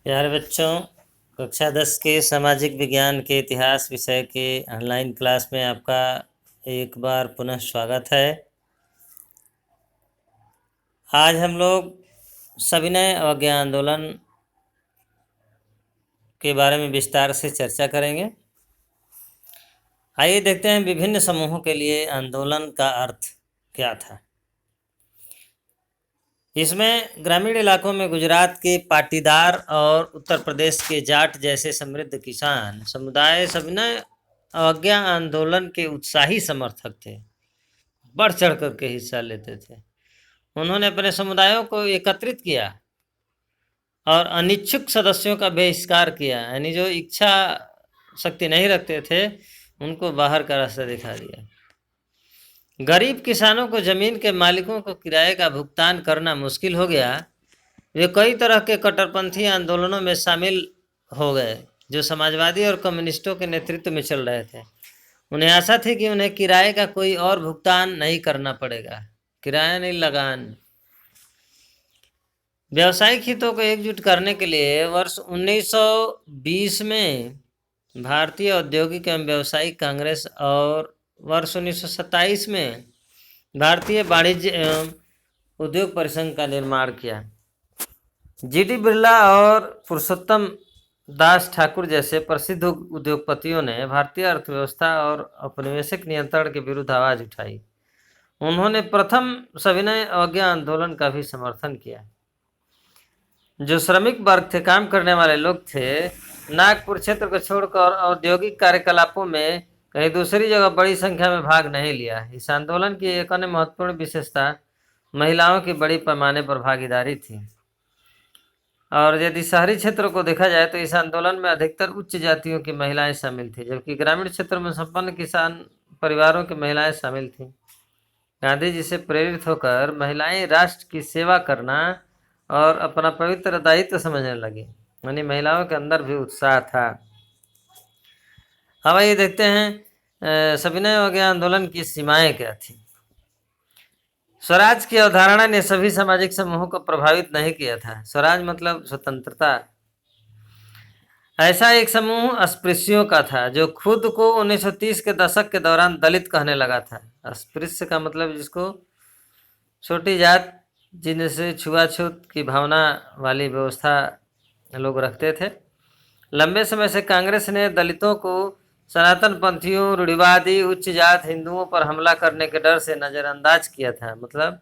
प्यारे बच्चों, कक्षा 10 के सामाजिक विज्ञान के इतिहास विषय के ऑनलाइन क्लास में आपका एक बार पुनः स्वागत है। आज हम लोग सविनय अवज्ञा आंदोलन के बारे में विस्तार से चर्चा करेंगे। आइए देखते हैं विभिन्न समूहों के लिए आंदोलन का अर्थ क्या था। इसमें ग्रामीण इलाकों में गुजरात के पाटीदार और उत्तर प्रदेश के जाट जैसे समृद्ध किसान समुदाय सविनय अवज्ञा आंदोलन के उत्साही समर्थक थे, बढ़ चढ़ करके हिस्सा लेते थे। उन्होंने अपने समुदायों को एकत्रित किया और अनिच्छुक सदस्यों का बहिष्कार किया, यानी जो इच्छा शक्ति नहीं रखते थे उनको बाहर का रास्ता दिखा दिया। गरीब किसानों को जमीन के मालिकों को किराए का भुगतान करना मुश्किल हो गया। वे कई तरह के कट्टरपंथी आंदोलनों में शामिल हो गए जो समाजवादी और कम्युनिस्टों के नेतृत्व में चल रहे थे। उन्हें आशा थी कि उन्हें किराए का कोई और भुगतान नहीं करना पड़ेगा, किराया नहीं, लगान। व्यावसायिक हितों को एकजुट करने के लिए वर्ष 1920 में भारतीय औद्योगिक एवं व्यावसायिक कांग्रेस और वर्ष 1927 में भारतीय वाणिज्य एवं उद्योग परिसंघ का निर्माण किया। जीडी बिरला और पुरुषोत्तम दास ठाकुर जैसे प्रसिद्ध उद्योगपतियों ने भारतीय अर्थव्यवस्था और औपनिवेशिक नियंत्रण के विरुद्ध आवाज उठाई। उन्होंने प्रथम सविनय अवज्ञा आंदोलन का भी समर्थन किया। जो श्रमिक वर्ग थे, काम करने वाले लोग थे, नागपुर क्षेत्र को छोड़कर औद्योगिक कार्यकलापों में कहीं दूसरी जगह बड़ी संख्या में भाग नहीं लिया। इस आंदोलन की एक अन्य महत्वपूर्ण विशेषता महिलाओं की बड़ी पैमाने पर भागीदारी थी। और यदि शहरी क्षेत्रों को देखा जाए तो इस आंदोलन में अधिकतर उच्च जातियों की महिलाएं शामिल थी, जबकि ग्रामीण क्षेत्रों में संपन्न किसान परिवारों की महिलाएं शामिल थीं। गांधी जी से प्रेरित होकर महिलाएं राष्ट्र की सेवा करना और अपना पवित्र दायित्व समझने लगी, यानी महिलाओं के अंदर भी उत्साह था। अब आइए देखते हैं सविनय अवज्ञा आंदोलन की सीमाएं क्या थी। स्वराज की अवधारणा ने सभी सामाजिक समूहों को प्रभावित नहीं किया था। स्वराज मतलब स्वतंत्रता। ऐसा एक समूह अस्पृश्यों का था जो खुद को 1930 के दशक के दौरान दलित कहने लगा था। अस्पृश्य का मतलब जिसको छोटी जात, जिनसे छुआछूत की भावना वाली व्यवस्था लोग रखते थे। लंबे समय से कांग्रेस ने दलितों को सनातन पंथियों, रूढ़िवादी, उच्च जात हिंदुओं पर हमला करने के डर से नज़रअंदाज किया था, मतलब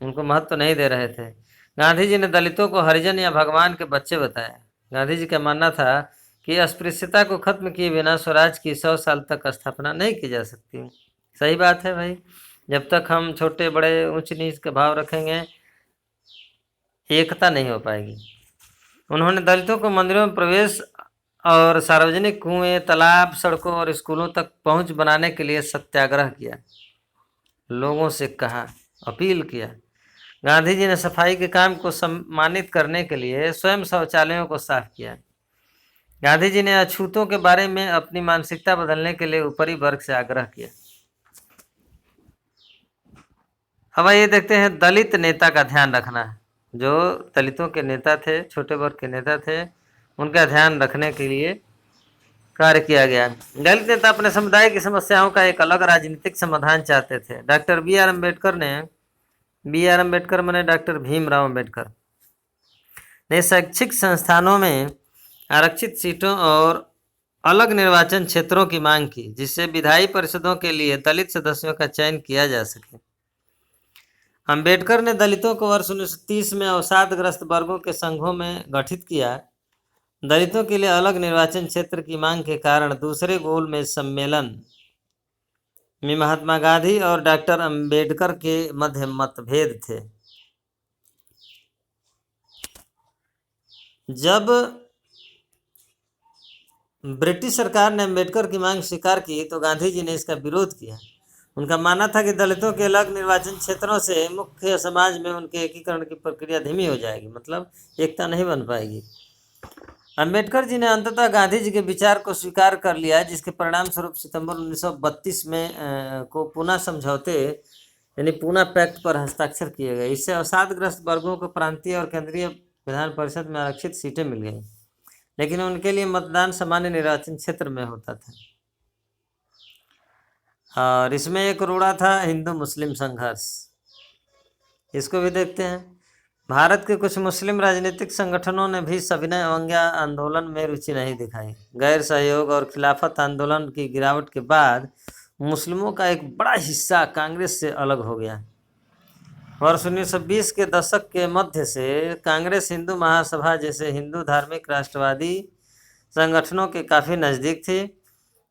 उनको महत्व नहीं दे रहे थे। गांधी जी ने दलितों को हरिजन या भगवान के बच्चे बताया। गांधी जी का मानना था कि अस्पृश्यता को खत्म किए बिना स्वराज की 100 साल तक स्थापना नहीं की जा सकती। सही बात है भाई, जब तक हम छोटे बड़े ऊंच नीच के भाव रखेंगे एकता नहीं हो पाएगी। उन्होंने दलितों को मंदिरों में प्रवेश और सार्वजनिक कुएं, तालाब, सड़कों और स्कूलों तक पहुंच बनाने के लिए सत्याग्रह किया, लोगों से कहा, अपील किया। गांधी जी ने सफाई के काम को सम्मानित करने के लिए स्वयं शौचालयों को साफ किया। गांधी जी ने अछूतों के बारे में अपनी मानसिकता बदलने के लिए ऊपरी वर्ग से आग्रह किया। अब ये देखते हैं दलित नेता का ध्यान रखना। जो दलितों के नेता थे, छोटे वर्ग के नेता थे, उनका ध्यान रखने के लिए कार्य किया गया। दलित नेता अपने समुदाय की समस्याओं का एक अलग राजनीतिक समाधान चाहते थे। डॉक्टर बी आर अम्बेडकर मैंने डॉक्टर भीमराव अम्बेडकर ने शैक्षिक संस्थानों में आरक्षित सीटों और अलग निर्वाचन क्षेत्रों की मांग की, जिससे विधायी परिषदों के लिए दलित सदस्यों का चयन किया जा सके। अम्बेडकर ने दलितों को वर्ष 1930 में अवसादग्रस्त वर्गों के संघों में गठित किया। दलितों के लिए अलग निर्वाचन क्षेत्र की मांग के कारण दूसरे गोल में सम्मेलन में महात्मा गांधी और डॉक्टर अम्बेडकर के मध्य मतभेद थे। जब ब्रिटिश सरकार ने अम्बेडकर की मांग स्वीकार की तो गांधी जी ने इसका विरोध किया। उनका मानना था कि दलितों के अलग निर्वाचन क्षेत्रों से मुख्य समाज में उनके एकीकरण की प्रक्रिया धीमी हो जाएगी, मतलब एकता नहीं बन पाएगी। अम्बेडकर जी ने अंततः गांधी जी के विचार को स्वीकार कर लिया, जिसके परिणाम स्वरूप सितंबर 1932 में को पुनः समझौते यानी पूना पैक्ट पर हस्ताक्षर किए गए। इससे अवसादग्रस्त वर्गों को प्रांतीय और केंद्रीय विधान परिषद में आरक्षित सीटें मिल गई। लेकिन उनके लिए मतदान सामान्य निर्वाचन क्षेत्र में होता था। और इसमें एक रूढ़ा था हिंदू मुस्लिम संघर्ष, इसको भी देखते हैं। भारत के कुछ मुस्लिम राजनीतिक संगठनों ने भी सविनय अवज्ञा आंदोलन में रुचि नहीं दिखाई। गैर सहयोग और खिलाफत आंदोलन की गिरावट के बाद मुस्लिमों का एक बड़ा हिस्सा कांग्रेस से अलग हो गया। वर्ष 1920 के दशक के मध्य से कांग्रेस हिंदू महासभा जैसे हिंदू धार्मिक राष्ट्रवादी संगठनों के काफ़ी नज़दीक थी।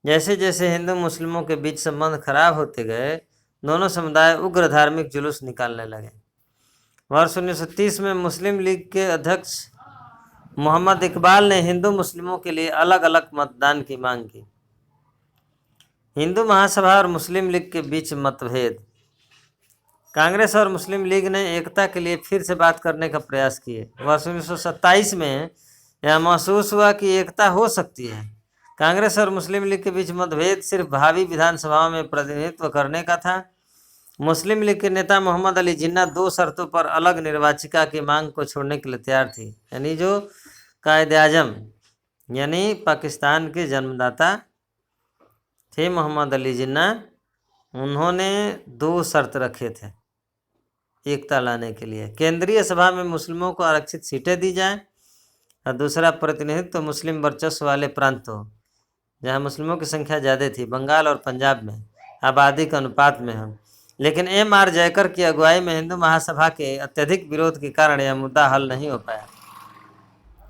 जैसे जैसे हिंदू मुस्लिमों के बीच संबंध खराब होते गए, दोनों समुदाय उग्र धार्मिक जुलूस निकालने लगे। वर्ष 1930 में मुस्लिम लीग के अध्यक्ष मोहम्मद इकबाल ने हिंदू मुस्लिमों के लिए अलग अलग मतदान की मांग की। हिंदू महासभा और मुस्लिम लीग के बीच मतभेद। कांग्रेस और मुस्लिम लीग ने एकता के लिए फिर से बात करने का प्रयास किए। वर्ष 1927 में यह महसूस हुआ कि एकता हो सकती है। कांग्रेस और मुस्लिम लीग के बीच मतभेद सिर्फ भावी विधानसभाओं में प्रतिनिधित्व करने का था। मुस्लिम लीग के नेता मोहम्मद अली जिन्ना 2 शर्तों पर अलग निर्वाचिका की मांग को छोड़ने के लिए तैयार थी। यानी जो कायदे आजम यानी पाकिस्तान के जन्मदाता थे मोहम्मद अली जिन्ना, उन्होंने 2 शर्त रखे थे एकता लाने के लिए। केंद्रीय सभा में मुस्लिमों को आरक्षित सीटें दी जाएं और दूसरा प्रतिनिधित्व मुस्लिम वर्चस्व वाले प्रांतों जहां मुस्लिमों की संख्या ज़्यादा थी, बंगाल और पंजाब में आबादी के अनुपात में हो। लेकिन M.R. जयकर की अगुवाई में हिंदू महासभा के अत्यधिक विरोध के कारण यह मुद्दा हल नहीं हो पाया।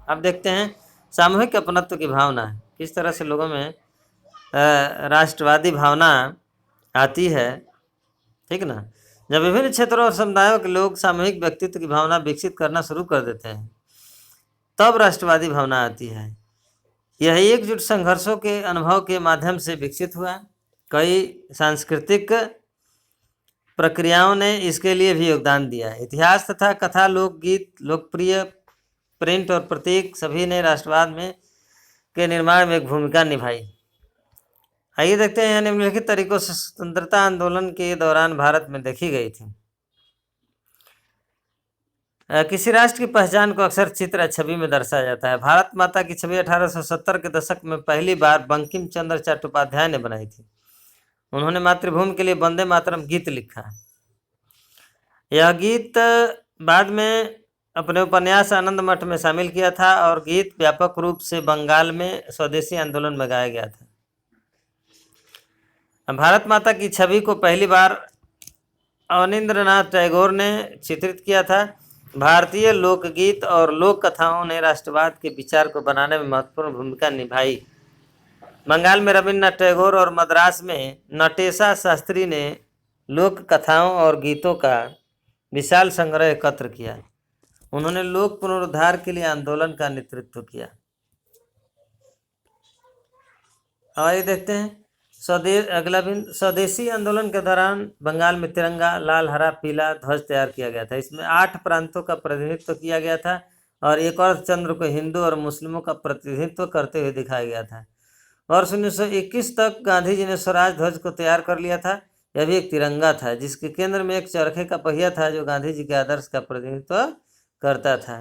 अब देखते हैं सामूहिक अपनत्व की भावना किस तरह से लोगों में राष्ट्रवादी भावना आती है, ठीक ना। जब विभिन्न क्षेत्रों और समुदायों के लोग सामूहिक व्यक्तित्व की भावना विकसित करना शुरू कर देते हैं, तब राष्ट्रवादी भावना आती है। यह एकजुट संघर्षों के अनुभव के माध्यम से विकसित हुआ। कई सांस्कृतिक प्रक्रियाओं ने इसके लिए भी योगदान दिया। इतिहास तथा कथा, लोकगीत, लोकप्रिय प्रिंट और प्रतीक सभी ने राष्ट्रवाद में के निर्माण में एक भूमिका निभाई। आइए देखते हैं निम्नलिखित तरीकों से स्वतंत्रता आंदोलन के दौरान भारत में देखी गई थी। किसी राष्ट्र की पहचान को अक्सर चित्र या छवि में दर्शाया जाता है। भारत माता की छवि 1870 के दशक में पहली बार बंकिम चंद्र चट्टोपाध्याय ने बनाई थी। उन्होंने मातृभूमि के लिए वंदे मातरम गीत लिखा। यह गीत बाद में अपने उपन्यास आनंद मठ में शामिल किया था और गीत व्यापक रूप से बंगाल में स्वदेशी आंदोलन में गाया गया था। भारत माता की छवि को पहली बार अवनींद्रनाथ टैगोर ने चित्रित किया था। भारतीय लोकगीत और लोक कथाओं ने राष्ट्रवाद के विचार को बनाने में महत्वपूर्ण भूमिका निभाई। बंगाल में रविन्द्रनाथ टैगोर और मद्रास में नटेशा शास्त्री ने लोक कथाओं और गीतों का विशाल संग्रह एकत्र किया। उन्होंने लोक पुनरुद्धार के लिए आंदोलन का नेतृत्व किया। आइए देखते हैं अगला बिंदु। स्वदेशी आंदोलन के दौरान बंगाल में तिरंगा लाल हरा पीला ध्वज तैयार किया गया था। इसमें 8 प्रांतों का प्रतिनिधित्व किया गया था और एक और चंद्र को हिंदू और मुस्लिमों का प्रतिनिधित्व करते हुए दिखाया गया था। वर्ष 1921 तक गांधी जी ने स्वराज ध्वज को तैयार कर लिया था। यह भी एक तिरंगा था जिसके केंद्र में एक चरखे का पहिया था जो गांधी जी के आदर्श का प्रतिनिधित्व करता था।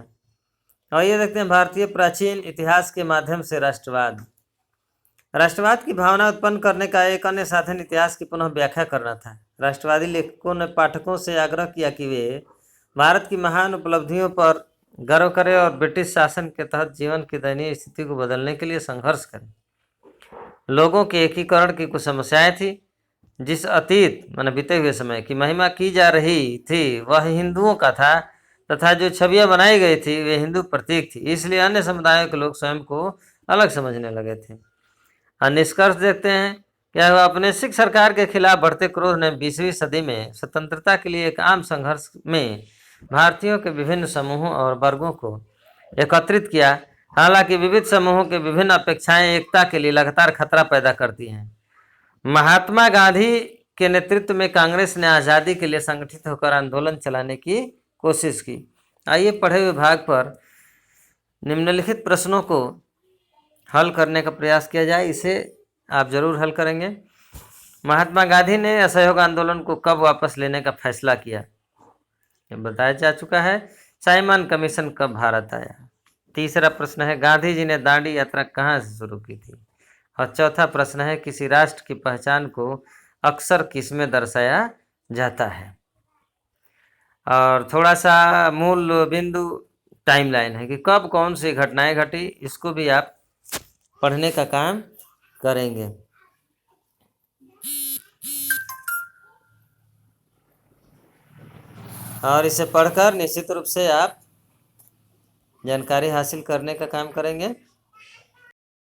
और ये देखते हैं भारतीय प्राचीन इतिहास के माध्यम से राष्ट्रवाद। राष्ट्रवाद की भावना उत्पन्न करने का एक अन्य साधन इतिहास की पुनः व्याख्या करना था। राष्ट्रवादी लेखकों ने पाठकों से आग्रह किया कि वे भारत की महान उपलब्धियों पर गर्व करें और ब्रिटिश शासन के तहत जीवन की दयनीय स्थिति को बदलने के लिए संघर्ष करें। लोगों के एकीकरण की कुछ समस्याएं थी। जिस अतीत माने बीते हुए समय की महिमा की जा रही थी वह हिंदुओं का था तथा जो छवियां बनाई गई थी वे हिंदू प्रतीक थी। इसलिए अन्य समुदायों के लोग स्वयं को अलग समझने लगे थे। निष्कर्ष देखते हैं क्या हुआ। अपने सिख सरकार के खिलाफ बढ़ते क्रोध ने 20वीं सदी में स्वतंत्रता के लिए एक आम संघर्ष में भारतीयों के विभिन्न समूहों और वर्गों को एकत्रित किया। हालांकि विविध समूहों के विभिन्न अपेक्षाएं एकता के लिए लगातार खतरा पैदा करती हैं। महात्मा गांधी के नेतृत्व में कांग्रेस ने आज़ादी के लिए संगठित होकर आंदोलन चलाने की कोशिश की। आइए पढ़े हुए भाग पर निम्नलिखित प्रश्नों को हल करने का प्रयास किया जाए। इसे आप जरूर हल करेंगे। महात्मा गांधी ने असहयोग आंदोलन को कब वापस लेने का फैसला किया? ये बताया जा चुका है। साइमन कमीशन कब भारत आया? तीसरा प्रश्न है गांधी जी ने दांडी यात्रा कहाँ से शुरू की थी। और चौथा प्रश्न है किसी राष्ट्र की पहचान को अक्सर किसमें दर्शाया जाता है। और थोड़ा सा मूल बिंदु टाइमलाइन है कि कब कौन सी घटनाएं घटी, इसको भी आप पढ़ने का काम करेंगे। और इसे पढ़कर निश्चित रूप से आप जानकारी हासिल करने का काम करेंगे।